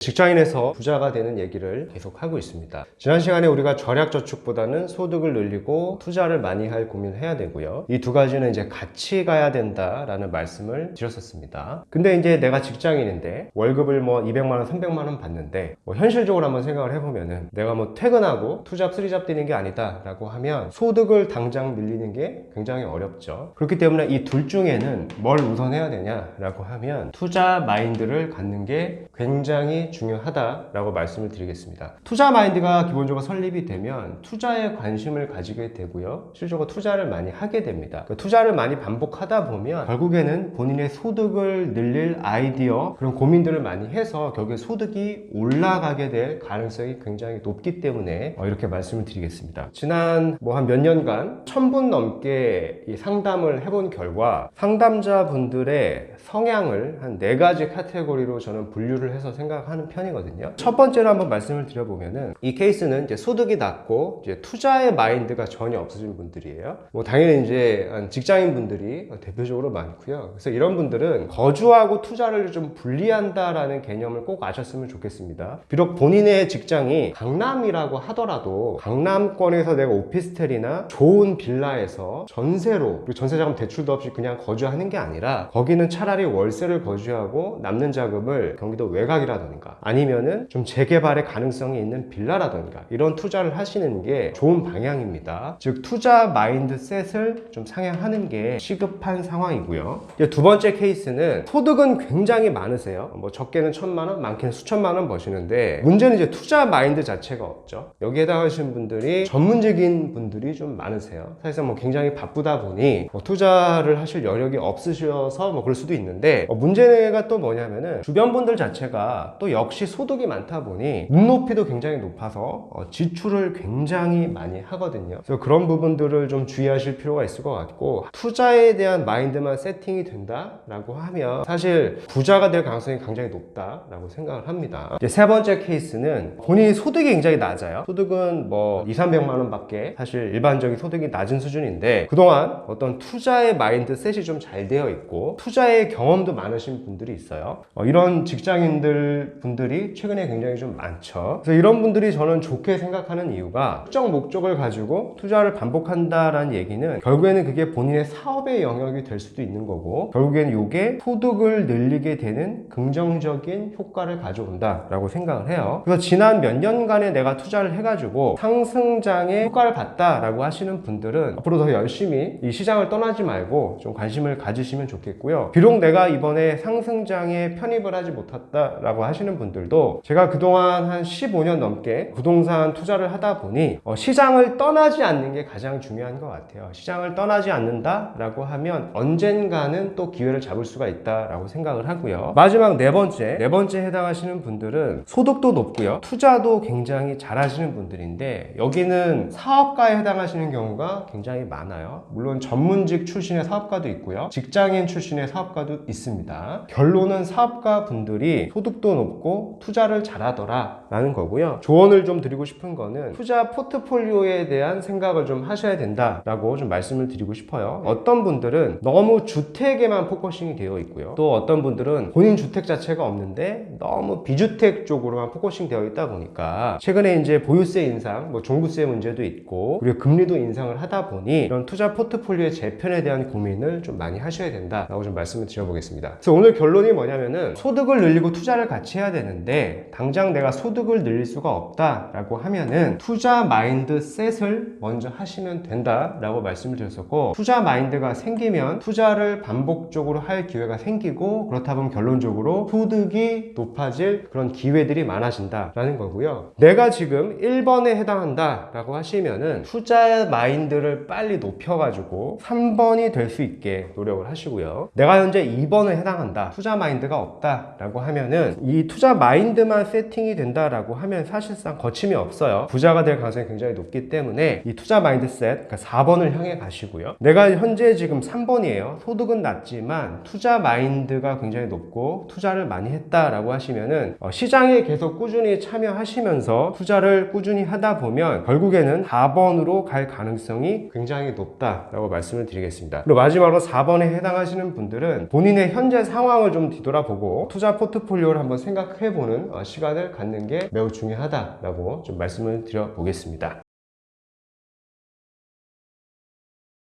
직장인에서 부자가 되는 얘기를 계속 하고 있습니다. 지난 시간에 우리가 절약저축보다는 소득을 늘리고 투자를 많이 할 고민을 해야 되고요. 이 두 가지는 이제 같이 가야 된다라는 말씀을 드렸었습니다. 근데 이제 내가 직장인인데 월급을 200만 원, 300만 원 받는데 현실적으로 한번 생각을 해보면은 내가 투자하고 투잡, 쓰리잡 되는 게 아니다 라고 하면 소득을 당장 늘리는 게 굉장히 어렵죠. 그렇기 때문에 이 둘 중에는 뭘 우선해야 되냐라고 하면 투자 마인드를 갖는 게 굉장히 중요하다라고 말씀을 드리겠습니다. 투자 마인드가 기본적으로 설립이 되면 투자에 관심을 가지게 되고요. 실질적으로 투자를 많이 하게 됩니다. 투자를 많이 반복하다 보면 결국에는 본인의 소득을 늘릴 아이디어, 그런 고민들을 많이 해서 결국에 소득이 올라가게 될 가능성이 굉장히 높기 때문에 이렇게 말씀을 드리겠습니다. 지난 한 몇 년간 1000분 넘게 이 상담을 해본 결과 상담자분들의 성향을 한 4가지 카테고리로 저는 분류를 해서 생각하는 편이거든요. 첫 번째로 한번 말씀을 드려보면은 이 케이스는 이제 소득이 낮고 이제 투자의 마인드가 전혀 없으신 분들이에요. 당연히 이제 직장인 분들이 대표적으로 많고요. 그래서 이런 분들은 거주하고 투자를 좀 분리한다라는 개념을 꼭 아셨으면 좋겠습니다. 비록 본인의 직장이 강남이라고 하더라도 강남권에서 내가 오피스텔이나 좋은 빌라에서 전세로, 그리고 전세자금 대출도 없이 그냥 거주하는 게 아니라 거기는 차라리 월세를 거주하고 남는 자금을 경기도 외곽이라든가 아니면은 좀 재개발의 가능성이 있는 빌라라든가 이런 투자를 하시는 게 좋은 방향입니다. 즉 투자 마인드셋을 좀 상향하는 게 시급한 상황이고요. 이제 두 번째 케이스는 소득은 굉장히 많으세요. 적게는 1000만 원, 많게는 수천만 원 버시는데 문제는 이제 투자 마인드 자체가 없죠. 여기에 해당하시는 분들이 전문적인 분들이 좀 많으세요. 사실상 굉장히 바쁘다 보니 투자를 하실 여력이 없으셔서 그럴 수도 있는데 문제가 또 뭐냐면은 주변 분들 자체가 또 역시 소득이 많다 보니 눈높이도 굉장히 높아서 지출을 굉장히 많이 하거든요. 그래서 그런 부분들을 좀 주의하실 필요가 있을 것 같고, 투자에 대한 마인드만 세팅이 된다라고 하면 사실 부자가 될 가능성이 굉장히 높다라고 생각을 합니다. 이제 세 번째 케이스는 본인이 소득이 굉장히 낮아요. 소득은 2, 300만 원 밖에 사실 일반적인 소득이 낮은 수준인데 그동안 어떤 투자의 마인드셋이 좀 잘 되어 있고 투자의 경험도 많으신 분들이 있어요. 이런 직장인들 분들이 최근에 굉장히 좀 많죠. 그래서 이런 분들이 저는 좋게 생각하는 이유가 특정 목적을 가지고 투자를 반복한다라는 얘기는 결국에는 그게 본인의 사업의 영역이 될 수도 있는 거고 결국에는 이게 소득을 늘리게 되는 긍정적인 효과를 가져온다라고 생각을 해요. 그래서 지난 몇 년간에 내가 투자를 해가지고 상승장의 효과를 봤다라고 하시는 분들은 앞으로 더 열심히 이 시장을 떠나지 말고 좀 관심을 가지시면 좋겠고요. 비록 내가 이번에 상승장에 편입을 하지 못했다라고 하시는 분들도 제가 그동안 한 15년 넘게 부동산 투자를 하다 보니 시장을 떠나지 않는 게 가장 중요한 것 같아요. 시장을 떠나지 않는다라고 하면 언젠가는 또 기회를 잡을 수가 있다라고 생각을 하고요. 마지막 네 번째 해당하시는 분들은 소득도 높고요. 투자도 굉장히 잘하시는 분들인데 여기는 사업가에 해당하시는 경우가 굉장히 많아요. 물론 전문직 출신의 사업가도 있고요. 직장인 출신의 사업가도 있습니다. 결론은 사업가 분들이 소득도 높고 투자를 잘하더라 라는 거고요. 조언을 좀 드리고 싶은 거는 투자 포트폴리오에 대한 생각을 좀 하셔야 된다라고 좀 말씀을 드리고 싶어요. 어떤 분들은 너무 주택에만 포커싱이 되어 있고요. 또 어떤 분들은 본인 주택 자체가 없는데 너무 비주택 쪽으로만 포커싱 되어 있다 보니까 최근에 이제 보유세 인상, 종부세 문제도 있고 그리고 금리도 인상을 하다 보니 이런 투자 포트폴리오의 재편에 대한 고민을 좀 많이 하셔야 된다라고 좀 말씀을 드려보겠습니다. 그래서 오늘 결론이 뭐냐면은 소득을 늘리고 투자를 같이 해야 되는데 당장 내가 소득을 늘릴 수가 없다라고 하면은 투자 마인드셋을 먼저 하시면 된다라고 말씀을 드렸었고, 투자 마인드가 생기면 투자를 반복적으로 할 기회가 생기고 그렇다 보면 결론적으로 소득이 높아질 그런 기회들이 많아진다라는 거고요. 내가 지금 1번에 해당한다라고 하시면은 투자 마인드를 빨리 높여가지고 3번이 될 수 있게 노력을 하시고요. 내가 현재 2번에 해당한다, 투자 마인드가 없다라고 하면은 이 투자 마인드만 세팅이 된다라고 하면 사실상 거침이 없어요. 부자가 될 가능성이 굉장히 높기 때문에 이 투자 마인드셋, 그러니까 4번을 향해 가시고요. 내가 현재 지금 3번이에요. 소득은 낮지만 투자 마인드가 굉장히 높고 투자를 많이 했다라고 하시면은 시장에 계속 꾸준히 참여하시면서 투자를 꾸준히 하다 보면 결국에는 4번으로 갈 가능성이 굉장히 높다라고 말씀을 드리겠습니다. 그리고 마지막으로 4번에 해당하시는 분들은 본인의 현재 상황을 좀 뒤돌아보고 투자 포트폴리오를 한번 생각해 생각해보는 시간을 갖는 게 매우 중요하다라고 좀 말씀을 드려보겠습니다.